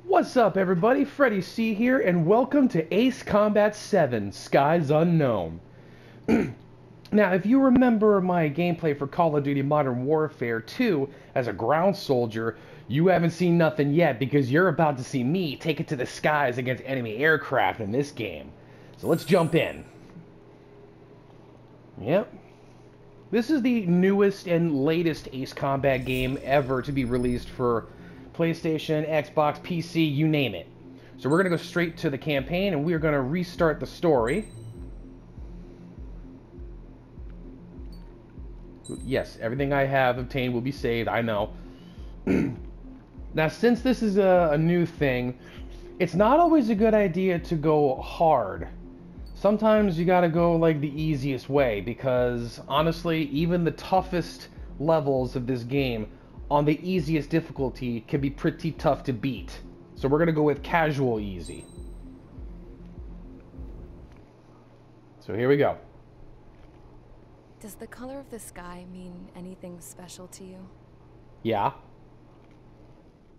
What's up, everybody? Freddy-C here, and welcome to Ace Combat 7, Skies Unknown. Now, if you remember my gameplay for Call of Duty Modern Warfare 2 as a ground soldier, you haven't seen nothing yet because you're about to see me take it to the skies against enemy aircraft in this game. So let's jump in. Yep. This is the newest and latest Ace Combat game ever to be released for PlayStation, Xbox, PC, you name it. So we're going to go straight to the campaign and we're going to restart the story. Yes, everything I have obtained will be saved, I know. Now, since this is a new thing, it's not always a good idea to go hard. Sometimes you gotta go like the easiest way, because honestly, even the toughest levels of this game on the easiest difficulty can be pretty tough to beat. So we're gonna go with casual easy. So here we go. Does the color of the sky mean anything special to you? Yeah.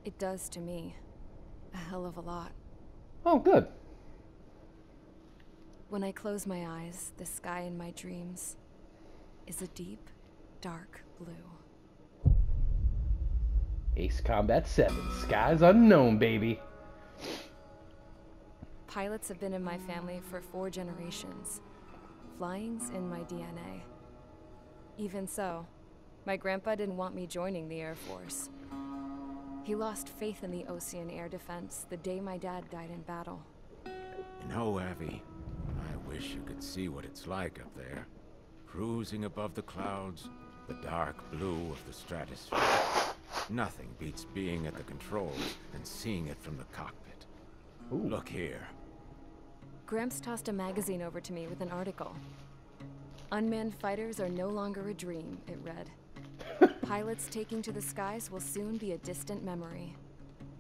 It does to me. A hell of a lot. Oh, good. When I close my eyes, the sky in my dreams is a deep, dark blue. Ace Combat 7, Skies Unknown, baby. Pilots have been in my family for 4 generations. Flying's in my DNA. Even so, my grandpa didn't want me joining the Air Force. He lost faith in the Ocean Air Defense the day my dad died in battle. You know, Abby, I wish you could see what it's like up there. Cruising above the clouds, the dark blue of the stratosphere. Nothing beats being at the controls and seeing it from the cockpit. Ooh. Look here. Gramps tossed a magazine over to me with an article. Unmanned fighters are no longer a dream, it read. Pilots taking to the skies will soon be a distant memory.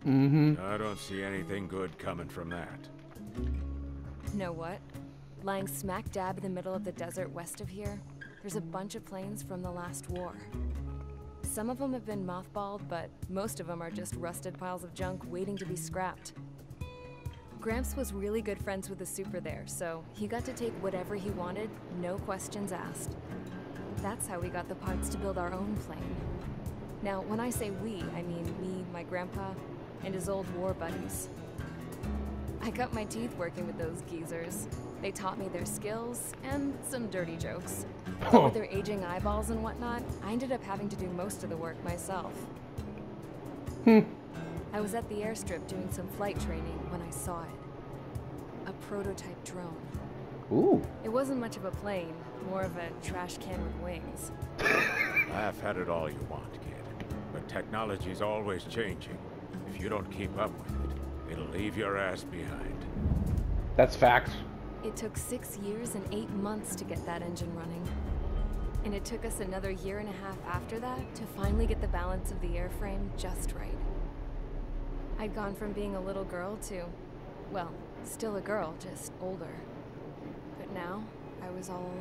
I don't see anything good coming from that. Know what? Lying smack dab in the middle of the desert west of here, there's a bunch of planes from the last war. Some of them have been mothballed, but most of them are just rusted piles of junk waiting to be scrapped. Gramps was really good friends with the super there, so he got to take whatever he wanted, no questions asked. That's how we got the parts to build our own plane. Now, when I say we, I mean me, my grandpa, and his old war buddies. I cut my teeth working with those geezers. They taught me their skills and some dirty jokes. But with their aging eyeballs and whatnot, I ended up having to do most of the work myself. I was at the airstrip doing some flight training when I saw it. A prototype drone. Ooh. It wasn't much of a plane, more of a trash can with wings. Laugh at it all you want, kid. But technology's always changing. If you don't keep up with it, it'll leave your ass behind. That's fact. It took 6 years and 8 months to get that engine running. And it took us another year and a half after that to finally get the balance of the airframe just right. I'd gone from being a little girl to, well, still a girl, just older. But now, I was all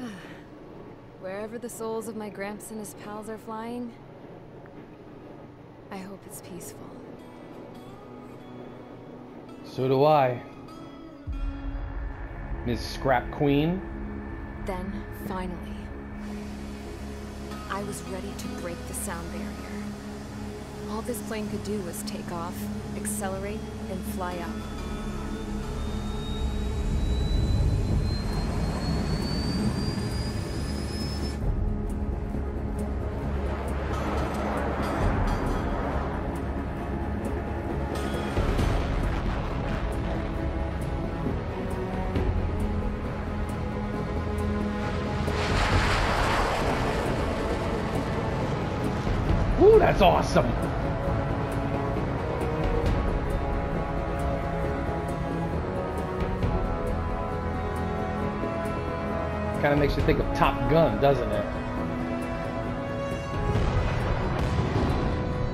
alone. Wherever the souls of my Gramps and his pals are flying, I hope it's peaceful. So do I. Ms. Scrap Queen. Then, finally, I was ready to break the sound barrier. All this plane could do was take off, accelerate, and fly up. Ooh, that's awesome. Kind of makes you think of Top Gun, doesn't it?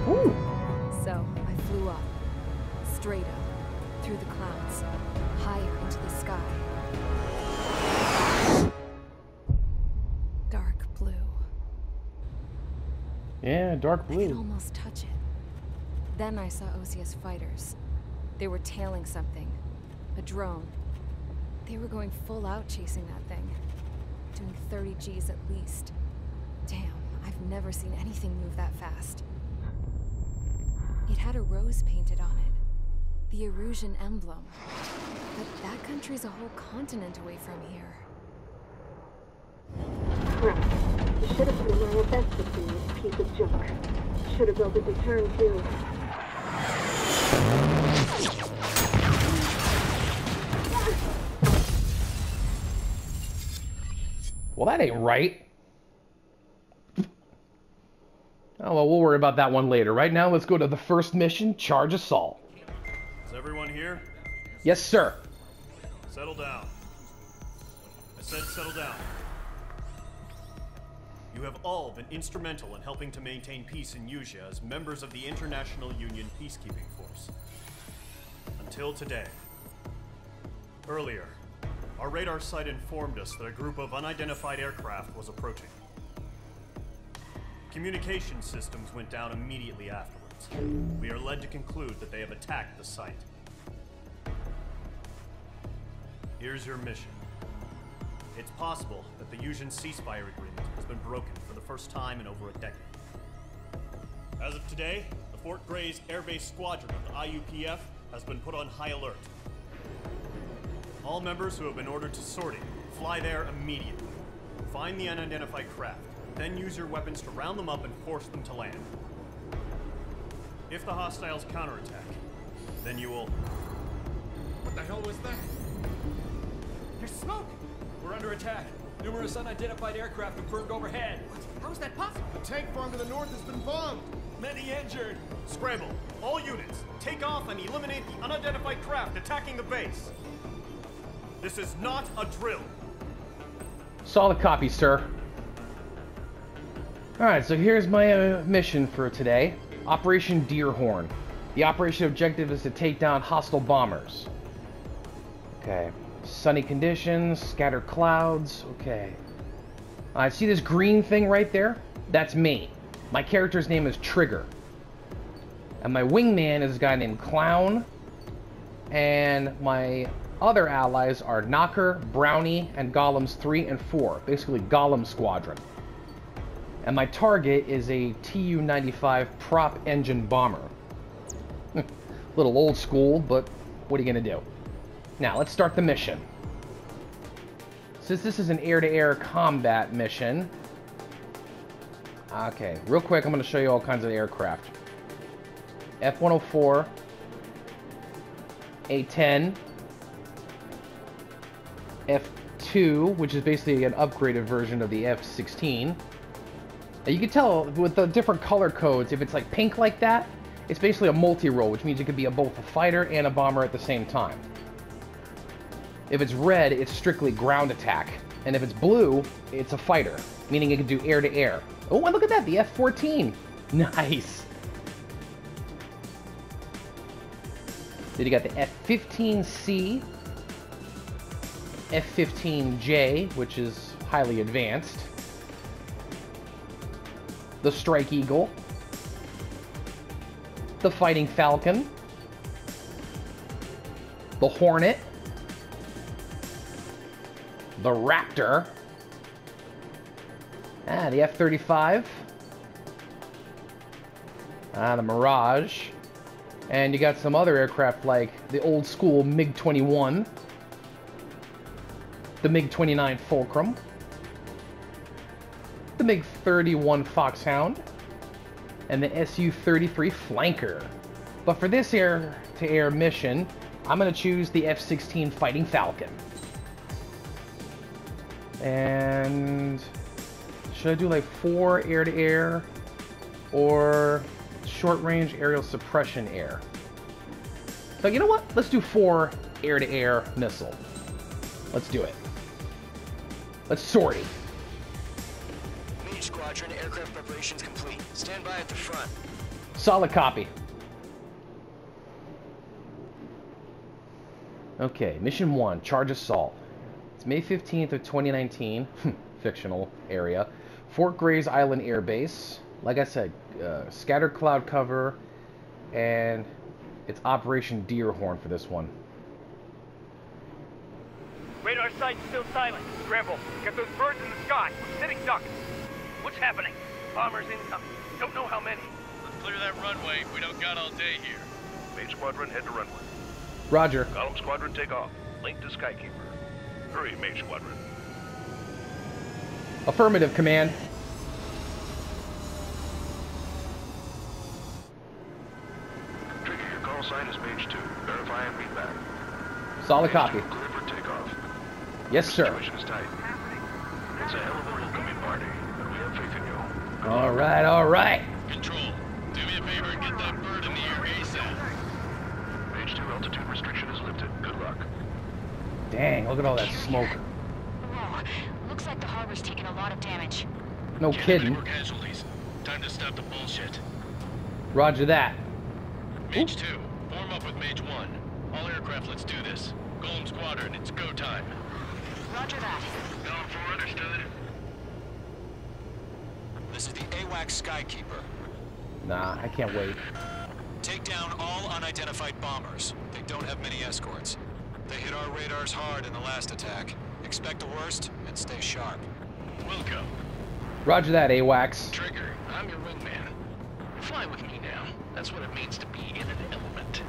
Ooh. So, I flew up. Straight up. Through the clouds. Higher into the sky. Yeah, dark I could blue. almost touch it. Then I saw Osia's fighters. They were tailing something. A drone. They were going full out chasing that thing. Doing 30 Gs at least. Damn, I've never seen anything move that fast. It had a rose painted on it. The Erusian emblem. But that country's a whole continent away from here. Crap. You should have put in my best to see this piece of junk. Should have built a return too. Well, that ain't right. Oh, well, we'll worry about that one later. Right now, let's go to the first mission, Charge Assault. Is everyone here? Yes, sir. Settle down. I said settle down. You have all been instrumental in helping to maintain peace in Usea as members of the International Union Peacekeeping Force. Until today. Earlier, our radar site informed us that a group of unidentified aircraft was approaching. Communication systems went down immediately afterwards. We are led to conclude that they have attacked the site. Here's your mission. It's possible that the Usian ceasefire agreement has been broken for the first time in over a decade. As of today, the Fort Grays Air Base Squadron of the IUPF has been put on high alert. All members who have been ordered to sortie, fly there immediately. Find the unidentified craft, then use your weapons to round them up and force them to land. If the hostiles counterattack, then you will... What the hell was that? There's smoke! We're under attack. Numerous unidentified aircraft confirmed overhead. What? How is that possible? A tank farm to the north has been bombed. Many injured. Scramble. All units, take off and eliminate the unidentified craft attacking the base. This is not a drill. Solid copy, sir. Alright, so here's my mission for today. Operation Deerhorn. The operation objective is to take down hostile bombers. Okay. Sunny conditions, scattered clouds. Okay. See this green thing right there? That's me. My character's name is Trigger. And my wingman is a guy named Clown. And my other allies are Knocker, Brownie, and Golems 3 and 4. Basically, Golem Squadron. And my target is a Tu-95 prop engine bomber. Little old school, but what are you going to do? Now, let's start the mission. Since this is an air-to-air combat mission... Okay, real quick, I'm going to show you all kinds of aircraft. F-104, A-10, F-2, which is basically an upgraded version of the F-16. You can tell with the different color codes, if it's like pink like that, it's basically a multi-role, which means it could be both a fighter and a bomber at the same time. If it's red, it's strictly ground attack. And if it's blue, it's a fighter, meaning it can do air-to-air. Oh, and look at that, the F-14. Nice. Then you got the F-15C, F-15J, which is highly advanced, the Strike Eagle, the Fighting Falcon, the Hornet, the Raptor, the F-35, the Mirage, and you got some other aircraft like the old school MiG-21, the MiG-29 Fulcrum, the MiG-31 Foxhound, and the Su-33 Flanker. But for this air-to-air mission, I'm going to choose the F-16 Fighting Falcon. And should I do like 4 air-to-air or short-range aerial suppression air? So you know what? Let's do 4 air-to-air missile. Let's do it. Let's sortie. Mage Squadron, aircraft preparations complete. Stand by at the front. Solid copy. Okay, mission 1, Charge Assault. It's May 15th of 2019, fictional area. Fort Grays Island Air Base. Like I said, scattered cloud cover. And it's Operation Deerhorn for this one. Radar site's still silent. Scramble. Get those birds in the sky. We're sitting ducks. What's happening? Bombers incoming. Don't know how many. Let's clear that runway. We don't got all day here. Mage Squadron, head to runway. Roger. Column Squadron, take off. Link to Skykeeper. Hurry, Mage Squadron. Affirmative, Command. Trigger, your call sign is Mage 2. Verify and read back. Solid Mage copy. 2, clear for takeoff. Yes, sir. Situation is tight. It's a hell of a welcoming party, but we have faith in you. All right, all right. Control, do me a favor and get that bird in the air ASAP. Mage 2, altitude restriction is lifted. Good luck. Dang, look at all that smoke. Whoa, looks like the harbor's taking a lot of damage. No Can't have any kidding. more casualties. Time to stop the bullshit. Roger that. Mage 2, form up with Mage 1. All aircraft, let's do this. Golem Squadron, it's go time. Roger that. Going for understood. This is the AWACS Skykeeper. Nah, I can't wait. Take down all unidentified bombers. They don't have many escorts. They hit our radars hard in the last attack. Expect the worst and stay sharp. Wilco. Roger that, AWACS. Trigger, I'm your wingman. Fly with me now. That's what it means to be in an element.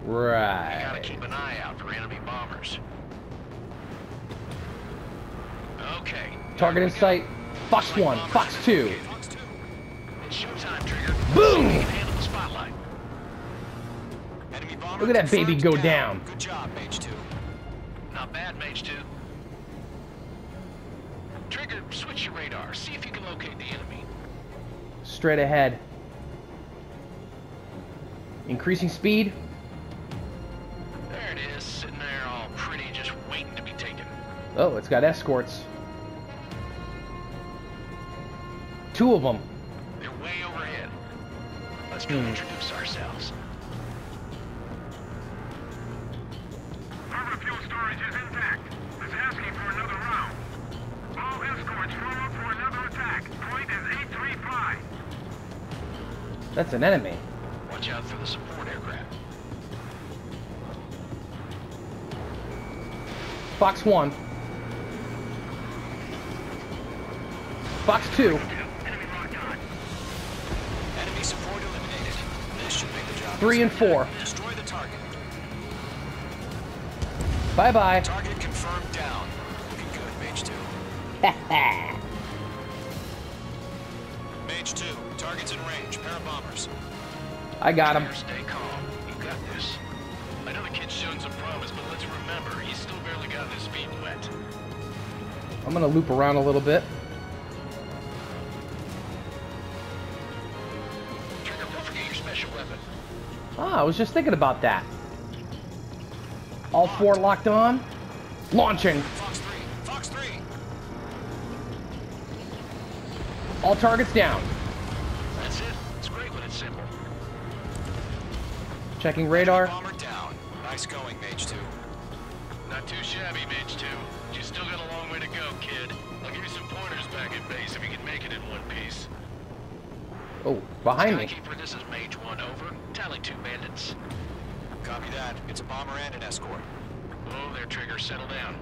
You gotta Right. keep an eye out for enemy bombers. Okay. Target in sight. Fox 1, Fox 2. It's showtime, Trigger. Boom! You can handle the spotlight. Enemy bomber Look at that baby confirmed go down. Good job, Mage 2. Not bad, Mage 2. Trigger, switch your radar. See if you can locate the enemy. Straight ahead. Increasing speed. There it is, sitting there all pretty, just waiting to be taken. Oh, it's got escorts. 2 of them. They're way overhead. Let's go introduce ourselves. Harbor fuel storage is intact. It's asking for another round. All escorts form up for another attack. Point is 835. That's an enemy. Watch out for the support aircraft. Fox 1. Fox 2. Enemy locked on. Enemy support eliminated. This should make the job 3 and easier. 4. Destroy the target. Bye-bye. Target confirmed down. Looking good, Mage 2. Mage 2, target's in range. Pair of bombers. I got him. Trigger, stay calm. You got this. I know the kid's shown some promise, but let's remember, he's still barely gotten his feet wet. I'm gonna loop around a little bit. Trigger, don't forget your special weapon. Ah, I was just thinking about that. All 4 locked on. Launching. Fox 3, Fox 3. All targets down. That's it. It's great when it's simple. Checking radar. Bomber down. Nice going, Mage 2. Not too shabby, Mage 2. You still got a long way to go, kid. I'll give you some pointers back at base if you can make it in one piece. Oh, behind me. Skykeeper, this is Mage 1, over. Tally 2 bandits. Copy that. It's a bomber and an escort. Oh, there, Trigger. Settle down.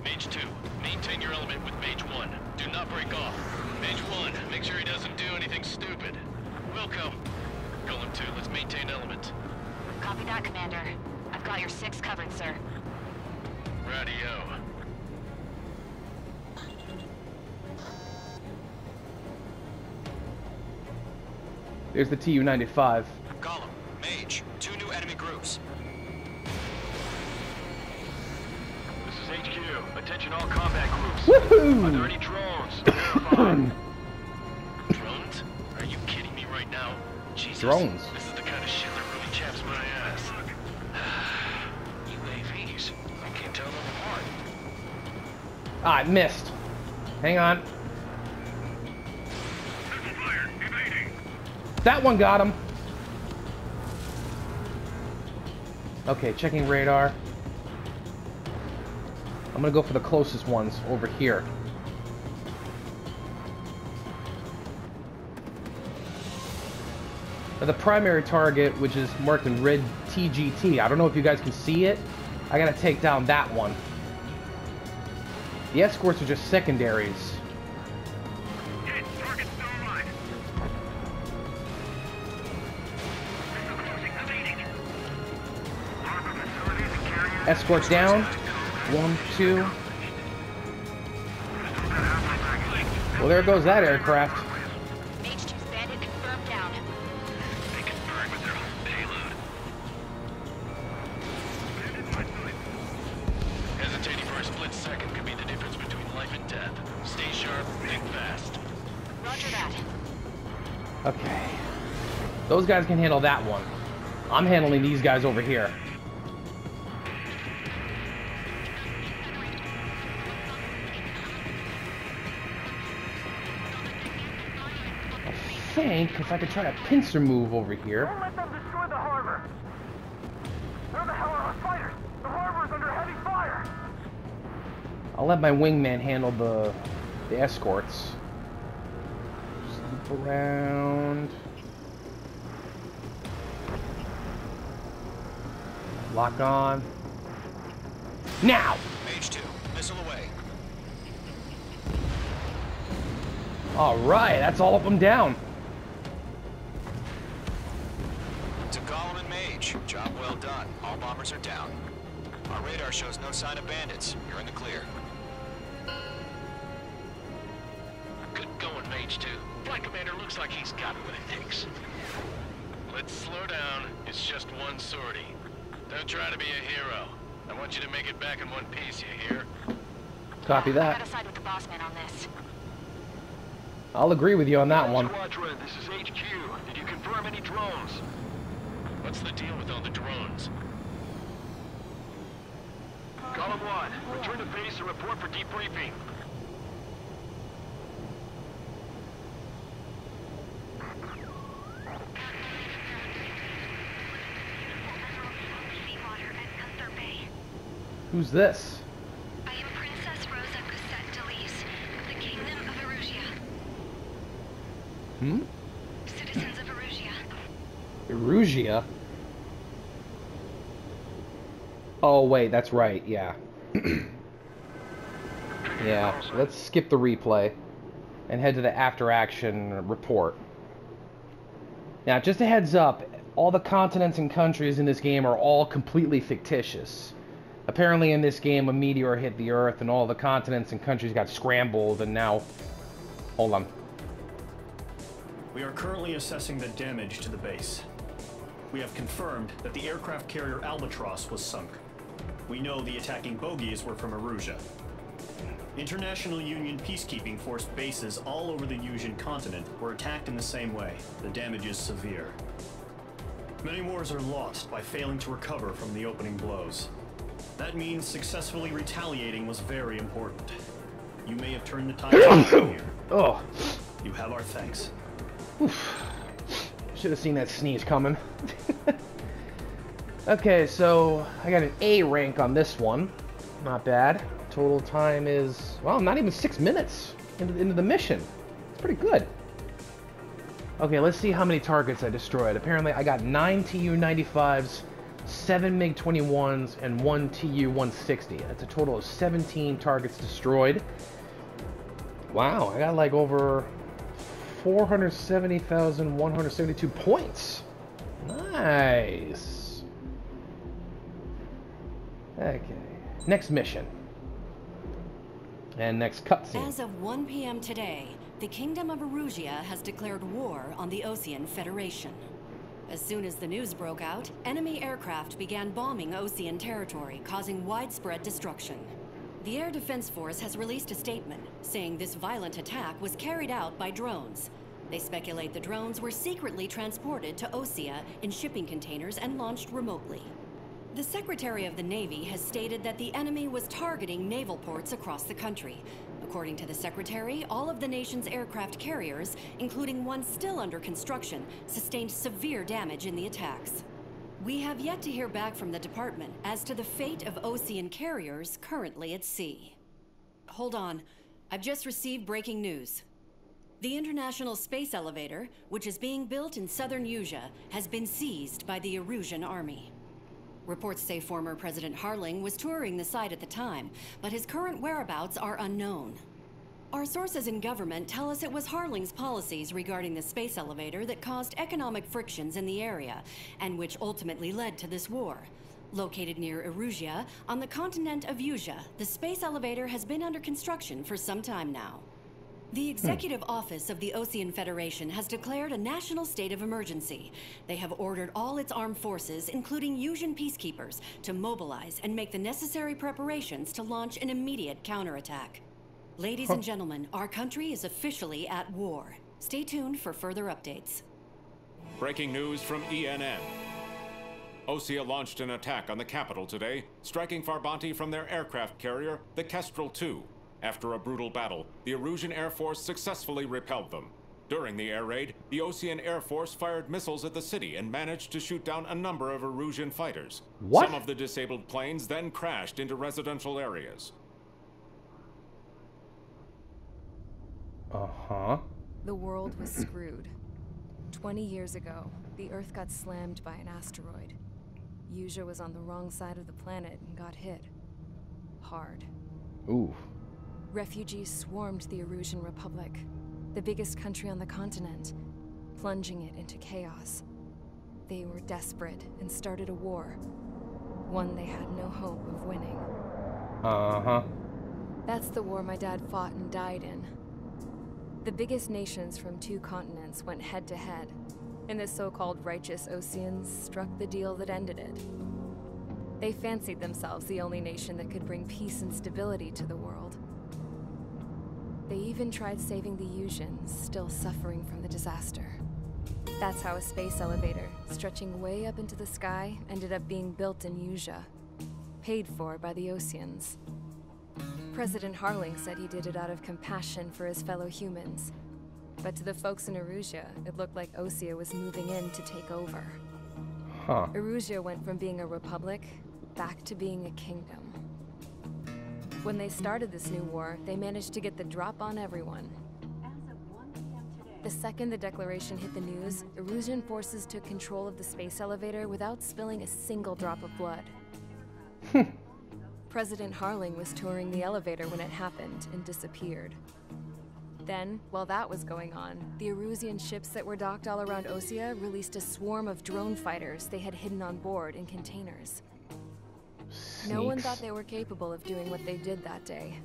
Mage 2, maintain your element with Mage 1. Do not break off. Mage 1, make sure he doesn't do anything stupid. Wilco. Golem 2, let's maintain element. Copy that, Commander. I've got your 6 covered, sir. Radio. There's the Tu-95. Column, Mage, 2 new enemy groups. This is HQ. Attention all combat groups. Woohoo! Are there any drones? Verify. Drones? Are you kidding me right now? Jesus. Drones. This is the kind of shit that really chaps my ass. UAVs. I can't tell them apart. Ah, I missed. Hang on. That one got him. Okay, checking radar. I'm gonna go for the closest ones over here. Now, the primary target, which is marked in red TGT. I don't know if you guys can see it. I gotta take down that one. The escorts are just secondaries. Escorts down. 1, 2. Well, there goes that aircraft. Mage 2's bandit confirmed down. They confirmed with their whole payload. Hesitating for a split second could be the difference between life and death. Stay sharp, think fast. Roger that. Okay. Those guys can handle that one. I'm handling these guys over here. I think if I could try to pincer move over here. Don't let them destroy the harbor. Where the hell are our fighters? The harbor is under heavy fire. I'll let my wingman handle the escorts. Just loop around. Lock on. Now! Mage 2, missile away. Alright, that's all of them down. To Gollum and Mage, job well done. All bombers are down. Our radar shows no sign of bandits. You're in the clear. Good going, Mage 2. Flight Commander looks like he's got what it takes. Let's slow down. It's just one sortie. Don't try to be a hero. I want you to make it back in one piece, you hear? Copy I that. gotta side with the boss man on this. I'll agree with you on that one. Squadron, this is HQ. Did you confirm any drones? What's the deal with all the drones? Column 1, return to base and report for debriefing. Who's this? I am Princess Rosa Cosette Delise, of the Kingdom of Erusia. Hmm? Citizens of Erusia. Erusia? Oh, wait, that's right, yeah. Yeah, let's skip the replay and head to the after-action report. Now, just a heads up, all the continents and countries in this game are all completely fictitious. Apparently in this game, a meteor hit the Earth and all the continents and countries got scrambled, and now... Hold on. We are currently assessing the damage to the base. We have confirmed that the aircraft carrier Albatross was sunk. We know the attacking bogies were from Erusia. International Union peacekeeping force bases all over the Eusian continent were attacked in the same way. The damage is severe. Many wars are lost by failing to recover from the opening blows. That means successfully retaliating was very important. You may have turned the tide here. Oh. You have our thanks. Should have seen that sneeze coming. Okay, so I got an A rank on this one. Not bad. Total time is, well, not even 6 minutes into the mission. It's pretty good. Okay, let's see how many targets I destroyed. Apparently I got 9 Tu-95s, 7 MiG-21s, and 1 Tu-160. That's a total of 17 targets destroyed. Wow, I got like over 470,172 points. Nice. Okay, next mission. And next cutscene. As of 1 p.m. today, the Kingdom of Erusia has declared war on the Osean Federation. As soon as the news broke out, enemy aircraft began bombing Osean territory, causing widespread destruction. The Air Defense Force has released a statement saying this violent attack was carried out by drones. They speculate the drones were secretly transported to Osea in shipping containers and launched remotely. The Secretary of the Navy has stated that the enemy was targeting naval ports across the country. According to the Secretary, all of the nation's aircraft carriers, including one still under construction, sustained severe damage in the attacks. We have yet to hear back from the department as to the fate of Osean carriers currently at sea. Hold on. I've just received breaking news. The International Space Elevator, which is being built in southern Usea, has been seized by the Erusian army. Reports say former President Harling was touring the site at the time, but his current whereabouts are unknown. Our sources in government tell us it was Harling's policies regarding the space elevator that caused economic frictions in the area, and which ultimately led to this war. Located near Erusia, on the continent of Usea, the space elevator has been under construction for some time now. The Executive Office of the Ocean Federation has declared a national state of emergency. They have ordered all its armed forces, including Usian peacekeepers, to mobilize and make the necessary preparations to launch an immediate counterattack. Ladies and gentlemen, our country is officially at war. Stay tuned for further updates. Breaking news from ENN. Osea launched an attack on the capital today, striking Farbanti from their aircraft carrier, the Kestrel II. After a brutal battle, the Erusian Air Force successfully repelled them. During the air raid, the Ocean Air Force fired missiles at the city and managed to shoot down a number of Erusian fighters. What? Some of the disabled planes then crashed into residential areas. Uh-huh. The world was screwed. 20 years ago, the Earth got slammed by an asteroid. Usea was on the wrong side of the planet and got hit. Hard. Ooh. Refugees swarmed the Erusian Republic, the biggest country on the continent, plunging it into chaos. They were desperate and started a war, one they had no hope of winning. Uh-huh. That's the war my dad fought and died in. The biggest nations from 2 continents went head-to-head, and the so-called righteous Oceans struck the deal that ended it. They fancied themselves the only nation that could bring peace and stability to the world. They even tried saving the Usians, still suffering from the disaster. That's how a space elevator, stretching way up into the sky, ended up being built in Usea, paid for by the Oceans. President Harling said he did it out of compassion for his fellow humans. But to the folks in Erusia, it looked like Osea was moving in to take over. Huh. Erusia went from being a republic back to being a kingdom. When they started this new war, they managed to get the drop on everyone. The second the declaration hit the news, Erusian forces took control of the space elevator without spilling a single drop of blood. President Harling was touring the elevator when it happened and disappeared. Then, while that was going on, the Erusian ships that were docked all around Osea released a swarm of drone fighters they had hidden on board in containers. No one thought they were capable of doing what they did that day.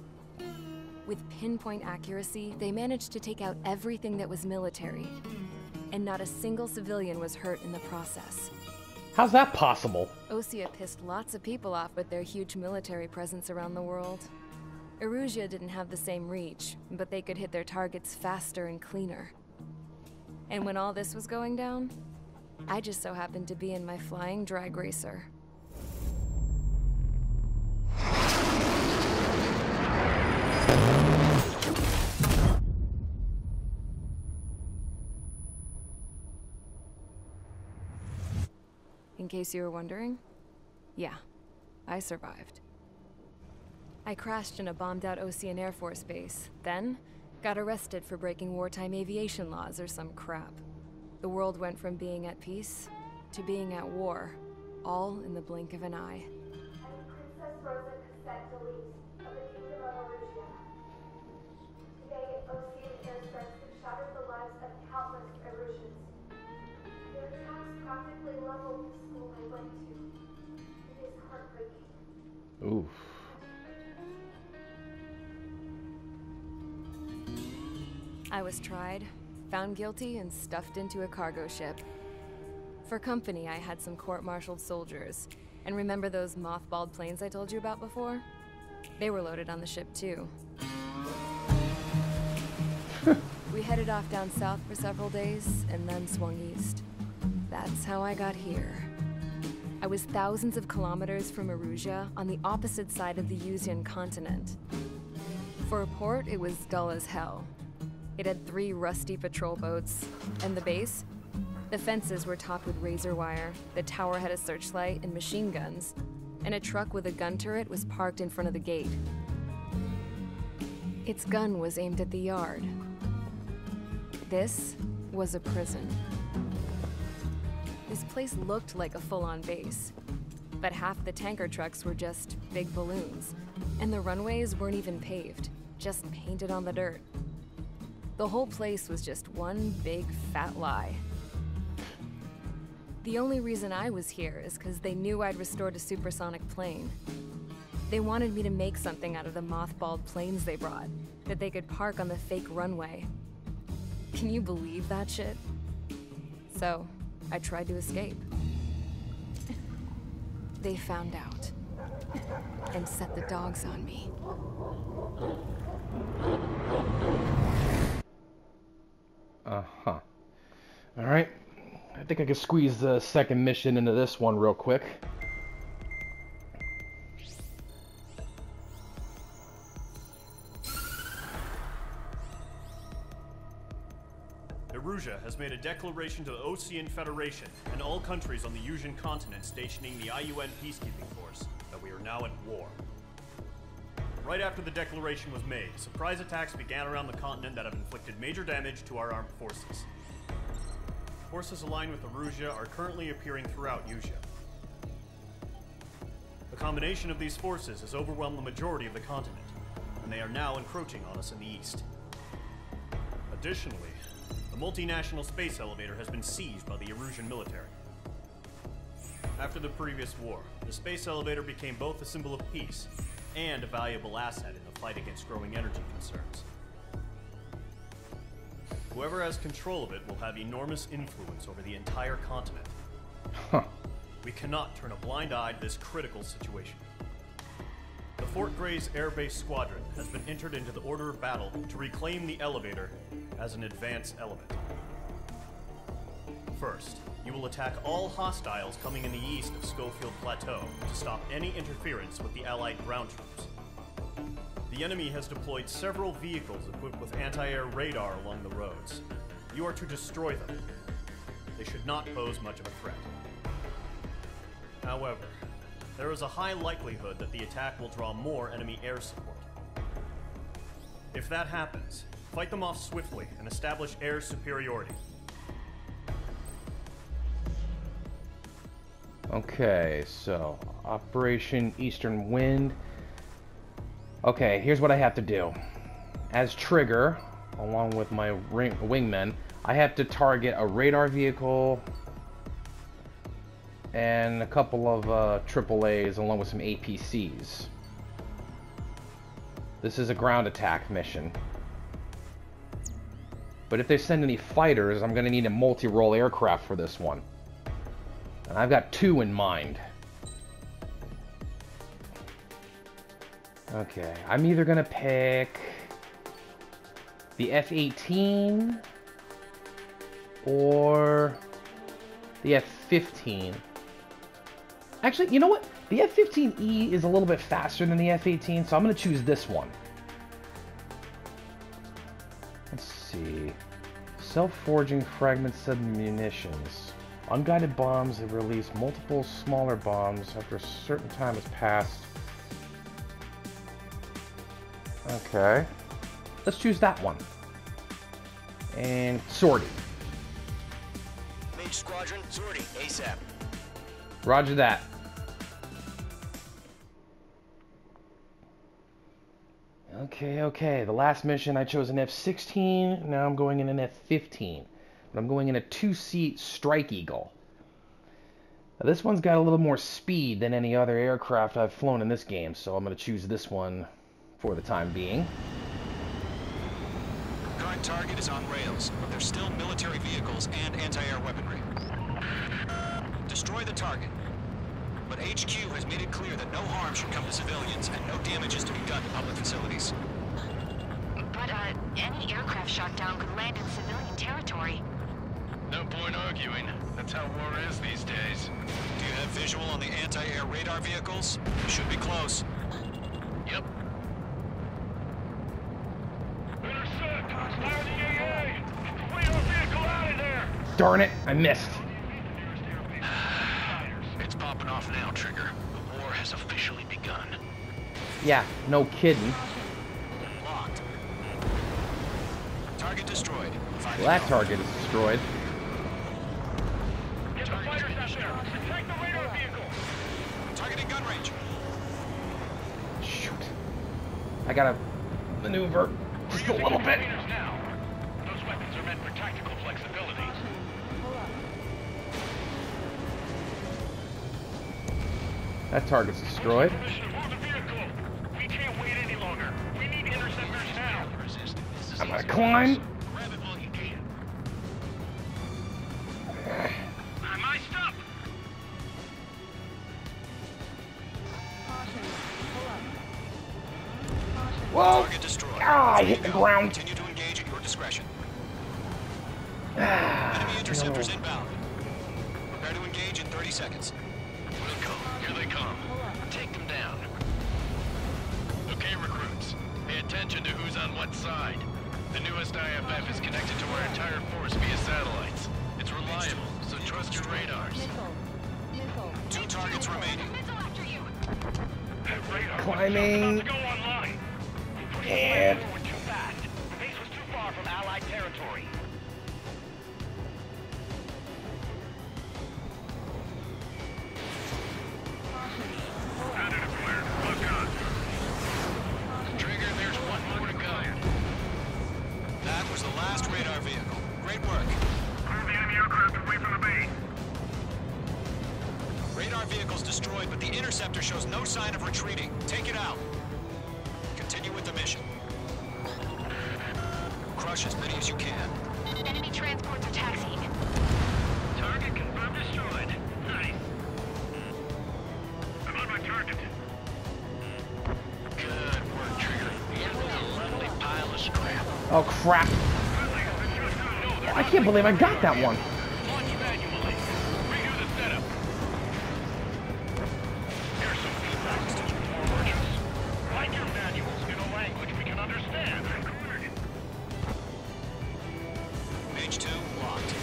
With pinpoint accuracy, they managed to take out everything that was military, and not a single civilian was hurt in the process. How's that possible? Osea pissed lots of people off with their huge military presence around the world. Erusia didn't have the same reach, but they could hit their targets faster and cleaner. And when all this was going down, I just so happened to be in my flying drag racer. In case you were wondering, yeah, I survived. I crashed in a bombed-out Ocean Air Force base, then got arrested for breaking wartime aviation laws or some crap. The world went from being at peace to being at war, all in the blink of an eye. Princess Rosa Cassette Delise of the Kingdom of Erusia. Today, Ocean airstrikes have shattered the lives of countless Erusians. Their attacks practically leveled the school I went to. It is heartbreaking. Oof. I was tried, found guilty, and stuffed into a cargo ship. For company, I had some court-martialed soldiers. And remember those mothballed planes I told you about before? They were loaded on the ship, too. We headed off down south for several days, and then swung east. That's how I got here. I was thousands of kilometers from Erusia, on the opposite side of the Usian continent. For a port, it was dull as hell. It had 3 rusty patrol boats, and the base? The fences were topped with razor wire, the tower had a searchlight and machine guns, and a truck with a gun turret was parked in front of the gate. Its gun was aimed at the yard. This was a prison. This place looked like a full-on base, but half the tanker trucks were just big balloons, and the runways weren't even paved, just painted on the dirt. The whole place was just one big fat lie. The only reason I was here is because they knew I'd restored a supersonic plane. They wanted me to make something out of the mothballed planes they brought, that they could park on the fake runway. Can you believe that shit? So, I tried to escape. They found out, and set the dogs on me. Uh-huh. Alright. I think I can squeeze the second mission into this one real quick. Erusia has made a declaration to the Ocean Federation and all countries on the Yusian continent stationing the IUN peacekeeping force that we are now at war. Right after the declaration was made, surprise attacks began around the continent that have inflicted major damage to our armed forces. Forces aligned with Erusia are currently appearing throughout Yusia. The combination of these forces has overwhelmed the majority of the continent, and they are now encroaching on us in the east. Additionally, the multinational space elevator has been seized by the Erusian military. After the previous war, the space elevator became both a symbol of peace and a valuable asset in the fight against growing energy concerns. Whoever has control of it will have enormous influence over the entire continent. Huh. We cannot turn a blind eye to this critical situation. The Fort Gray's Air Base Squadron has been entered into the order of battle to reclaim the elevator as an advance element. First, you will attack all hostiles coming in the east of Schofield Plateau to stop any interference with the Allied ground troops. The enemy has deployed several vehicles equipped with anti-air radar along the roads. You are to destroy them. They should not pose much of a threat. However, there is a high likelihood that the attack will draw more enemy air support. If that happens, fight them off swiftly and establish air superiority. Okay, so Operation Eastern Wind. Okay, here's what I have to do. As Trigger, along with my wingmen, I have to target a radar vehicle and a couple of AAAs along with some APCs. This is a ground attack mission. But if they send any fighters, I'm going to need a multi-role aircraft for this one. And I've got 2 in mind. Okay, I'm either going to pick the F-18 or the F-15. Actually, you know what? The F-15E is a little bit faster than the F-18, so I'm going to choose this one. Let's see. Self-forging fragment submunitions. Unguided bombs that release multiple smaller bombs after a certain time has passed. Okay. Let's choose that one. And sortie. Mage Squadron, sortie, ASAP. Roger that. Okay. The last mission I chose an F-16. Now I'm going in an F-15. But I'm going in a 2-seat Strike Eagle. Now, this one's got a little more speed than any other aircraft I've flown in this game, so I'm going to choose this one for the time being. Current target is on rails, but there's still military vehicles and anti-air weaponry. Destroy the target. But HQ has made it clear that no harm should come to civilians and no damage is to be done to public facilities. But, any aircraft shot down could land in civilian territory. No point arguing. That's how war is these days. Do you have visual on the anti-air radar vehicles? You should be close. Yep. Intercept! Fire the AA! Clean our vehicle out of there! Darn it, I missed. It's popping off now, Trigger. The war has officially begun. Yeah, no kidding. Locked. Target destroyed. Well, that target is destroyed. Get the fighters out there. Attack the radar vehicle. Targeting gun range. Shoot. I gotta maneuver just a little bit. Now. Those weapons are meant for tactical flexibility. That target's destroyed. We can't wait any longer. We need interceptors now. I'm gonna climb. Grab it while you can. Am I stuck? Whoa! Target destroyed. Ah, I hit the ground. Continue to engage at your discretion. Ah, Enemy interceptors inbound. Prepare to engage in 30 seconds. Wilco, here they come. Take them down. Okay, recruits. Pay attention to who's on what side. The newest IFF is connected to our entire force via satellites. It's reliable, so trust your radars. 2 targets remaining. Climbing. Go online. And Forward too fast. The base was too far from Allied territory. Trigger, there's one more to go. That was the last radar vehicle. Great work. Clear the enemy aircraft away from the base. Radar vehicle's destroyed, but the interceptor shows no sign of retreating. Take it out. Continue with the mission. Crush as many as you can. Enemy transports are taxiing. Target confirmed destroyed. Nice. I'm on my target. Good work, Trigger. Here's a lovely pile of scrap. oh crap! I can't believe I got that one. Launch manually. Redo the setup. Here's some feedback to more merchants. Write your manuals in a language we can understand. Page 2 locked.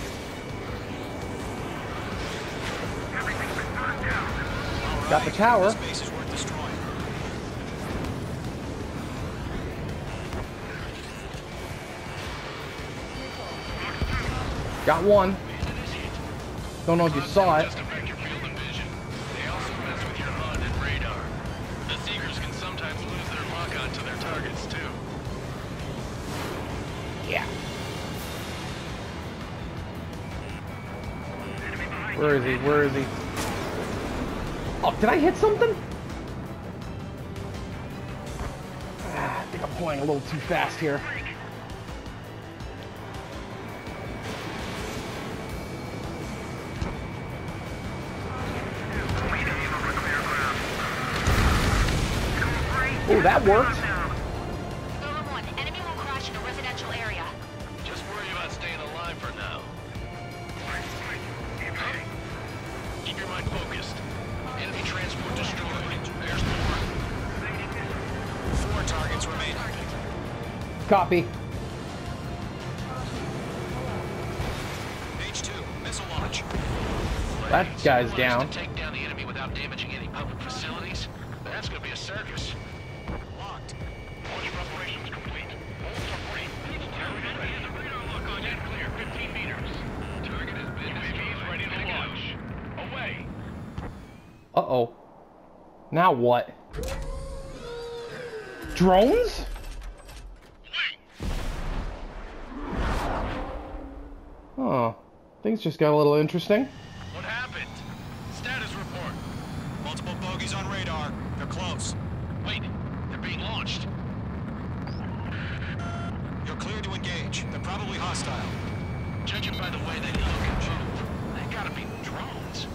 Everything's been burned down. Got the tower. This base is worth destroying. Got one. Don't know if you saw it. Just affect your field of vision. They also mess with your HUD and radar. The Seekers can sometimes lose their lock onto their targets, too. Yeah. Where is he? Where is he? Oh, did I hit something? Ah, I think I'm playing a little too fast here. Oh, that worked. Golem 1, enemy will crash in a residential area. Just worry about staying alive for now. Keep your mind focused. Enemy transport destroyed. There's more. 4 targets remaining. Copy. Page 2, missile launch. That guy's down. To take down the enemy without damaging any public facilities? That's gonna be a circus. Locked. Launch preparations complete. Bolts are free. Enemy has a radar lock on. Jet clear. 15 meters. Target has been UAV ready to launch. Away. Uh-oh. Now what? Drones? Oh, things just got a little interesting. What happened? Status report. Multiple bogeys on radar. They're close. Wait, they're being launched. You're clear to engage. They're probably hostile. Judging by the way they look and move, they gotta be drones.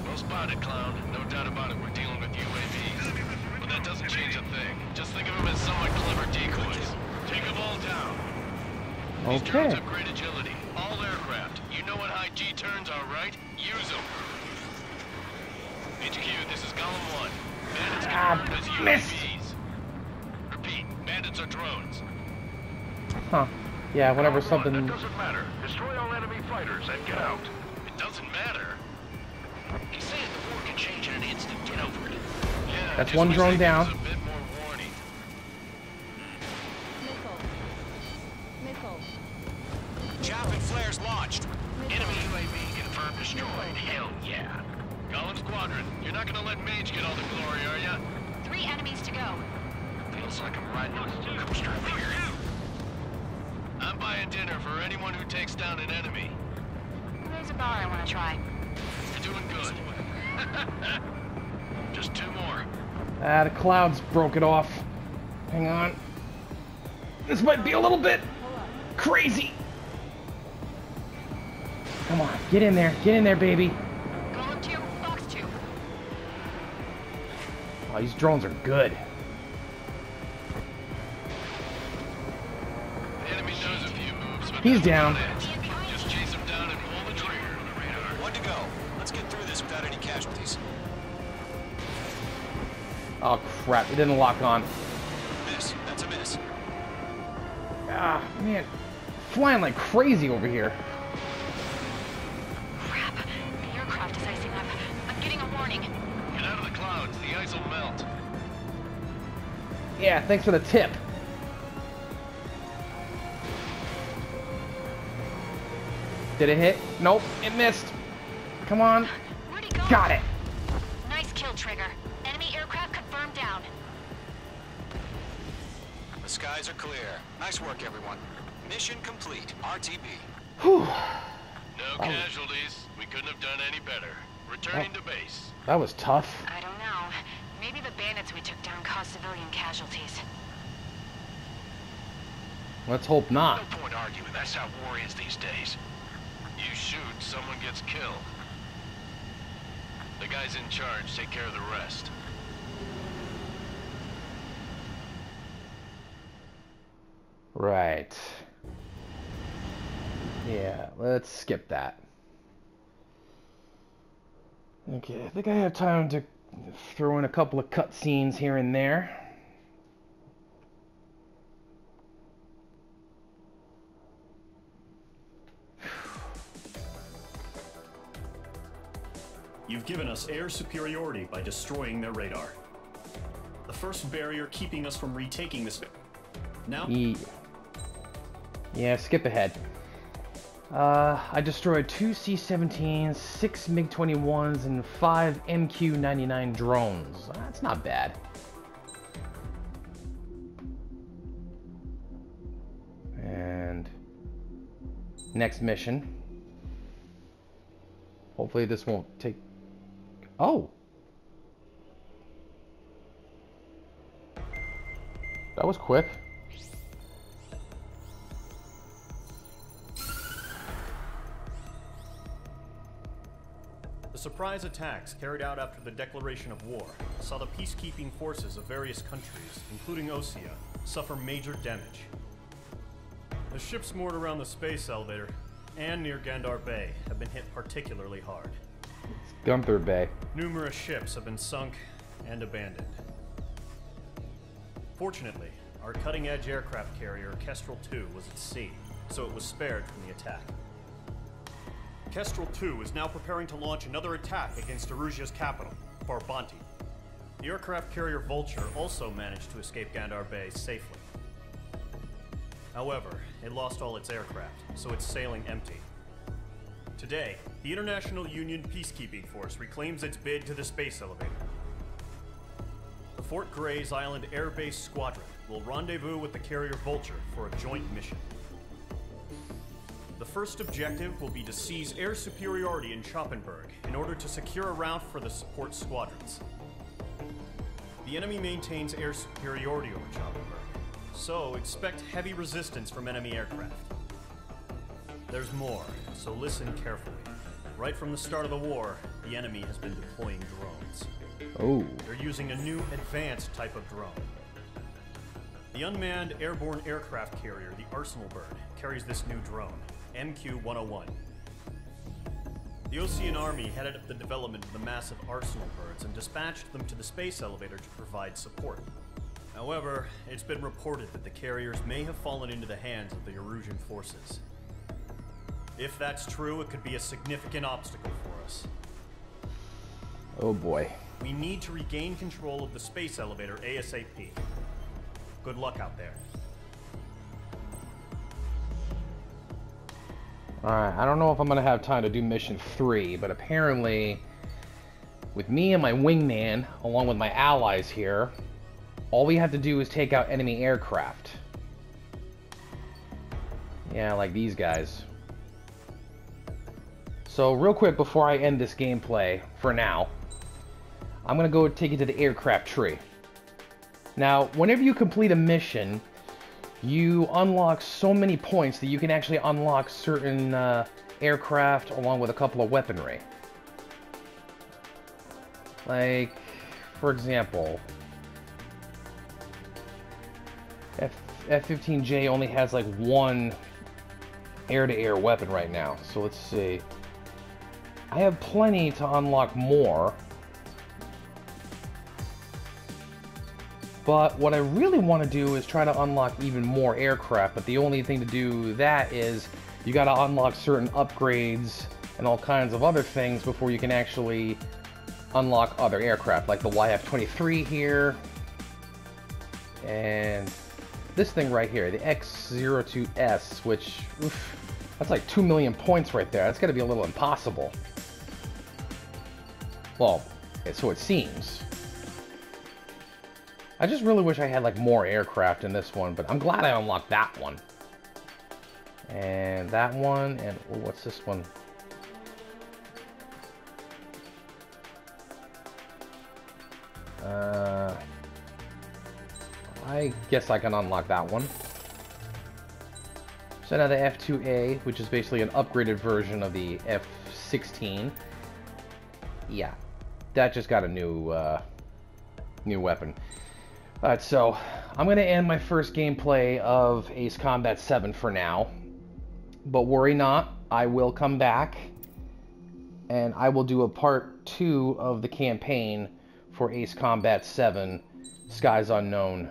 Well spotted, clown. No doubt about it, we're dealing with UAVs. But that doesn't change a thing. Just think of them as somewhat clever decoys. Take them all down. These drones Okay. have great agility. All aircraft. You know what high G turns are, right? Use them. HQ, this is Golem 1. Bandits confirmed as UAVs. Repeat, bandits are drones. Huh. Yeah, whenever something... It doesn't matter. Destroy all enemy fighters and get out. It doesn't matter. He's saying the war can change in an instant. Get over it. Yeah, That's just one wish drone they'd down. give us a bit more warning. Missile. destroyed. Hell yeah. Colin Squadron, you're not gonna let Mage get all the glory, are ya? 3 enemies to go. Feels like I'm riding a roller coaster up here. I'm buying dinner for anyone who takes down an enemy. There's a bar I want to try. You're doing good. Just 2 more. The clouds broke it off. Hang on. This might be a little bit crazy. Come on, get in there, baby. Golem 2, Fox 2. Oh, these drones are good. The enemy knows a few moves, but He's down. just chase him down and pull the trigger on the radar. One to go. Let's get through this without any casualties. Oh crap, it didn't lock on. Miss. That's a miss. Ah, man. Flying like crazy over here. Crap. The aircraft is icing up. I'm getting a warning. Get out of the clouds, the ice will melt. Yeah, thanks for the tip. Did it hit? Nope, it missed. Come on. Where'd he go? Got it. Nice kill, Trigger. Enemy aircraft confirmed down. The skies are clear. Nice work, everyone. Mission complete. RTB. Whew. No casualties. We couldn't have done any better. Returning to base. That was tough. I don't know. Maybe the bandits we took down caused civilian casualties. Let's hope not. No point arguing. That's how war is these days. You shoot, someone gets killed. The guys in charge take care of the rest. Right. Yeah, let's skip that. Okay, I think I have time to throw in a couple of cutscenes here and there. You've given us air superiority by destroying their radar. The first barrier keeping us from retaking this. Now? Yeah, skip ahead. I destroyed 2 C-17s, 6 MiG-21s, and 5 MQ-99 drones. That's not bad. And next mission. Hopefully this won't take... Oh! That was quick. The surprise attacks carried out after the declaration of war saw the peacekeeping forces of various countries, including Osea, suffer major damage. The ships moored around the space elevator and near Gandar Bay have been hit particularly hard. Gunther Bay. Numerous ships have been sunk and abandoned. Fortunately, our cutting-edge aircraft carrier, Kestrel 2, was at sea, so it was spared from the attack. Kestrel 2 is now preparing to launch another attack against Erusia's capital, Farbanti. The aircraft carrier Vulture also managed to escape Gandar Bay safely. However, it lost all its aircraft, so it's sailing empty. Today, the International Union Peacekeeping Force reclaims its bid to the space elevator. The Fort Gray's Island Air Base Squadron will rendezvous with the carrier Vulture for a joint mission. The first objective will be to seize air superiority in Schoppenberg in order to secure a route for the support squadrons. The enemy maintains air superiority over Schoppenberg, so expect heavy resistance from enemy aircraft. There's more, so listen carefully. Right from the start of the war, the enemy has been deploying drones. Oh. They're using a new advanced type of drone. The unmanned airborne aircraft carrier, the Arsenal Bird, carries this new drone, MQ-101. The Osean Army headed up the development of the massive Arsenal Birds and dispatched them to the space elevator to provide support. However, it's been reported that the carriers may have fallen into the hands of the Erusian forces. If that's true, it could be a significant obstacle for us. Oh boy. We need to regain control of the space elevator ASAP. Good luck out there. Alright, I don't know if I'm going to have time to do mission 3, but apparently, with me and my wingman, along with my allies here, all we have to do is take out enemy aircraft. Yeah, like these guys. So, real quick before I end this gameplay, for now, I'm going to go take you to the aircraft tree. Now, whenever you complete a mission, you unlock so many points that you can actually unlock certain aircraft along with a couple of weaponry. Like, for example, F-15J only has like one air-to-air weapon right now. So let's see. I have plenty to unlock more. But what I really want to do is try to unlock even more aircraft. But the only thing to do that is you got to unlock certain upgrades and all kinds of other things before you can actually unlock other aircraft. Like the YF-23 here. And this thing right here, the X-02S, which, oof, that's like 2 million points right there. That's got to be a little impossible. Well, so it seems. I just really wish I had like more aircraft in this one, but I'm glad I unlocked that one. And that one, and oh, what's this one? I guess I can unlock that one. So now the F-2A, which is basically an upgraded version of the F-16. Yeah, that just got a new weapon. Alright, so I'm going to end my first gameplay of Ace Combat 7 for now. But worry not, I will come back and I will do a part 2 of the campaign for Ace Combat 7 Skies Unknown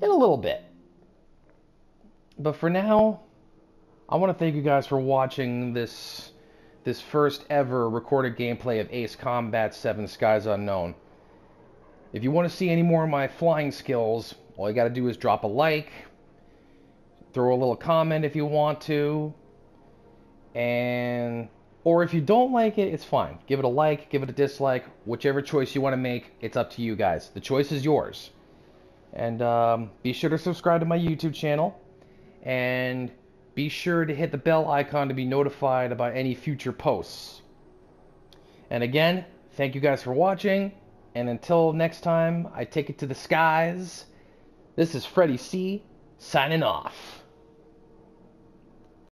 in a little bit. But for now, I want to thank you guys for watching this first ever recorded gameplay of Ace Combat 7 Skies Unknown. If you want to see any more of my flying skills, all you got to do is drop a like, throw a little comment if you want to, or if you don't like it, it's fine. Give it a like, give it a dislike, whichever choice you want to make, it's up to you guys. The choice is yours. And be sure to subscribe to my YouTube channel, and be sure to hit the bell icon to be notified about any future posts. And again, thank you guys for watching, and until next time I take it to the skies, this is Freddy-C, signing off.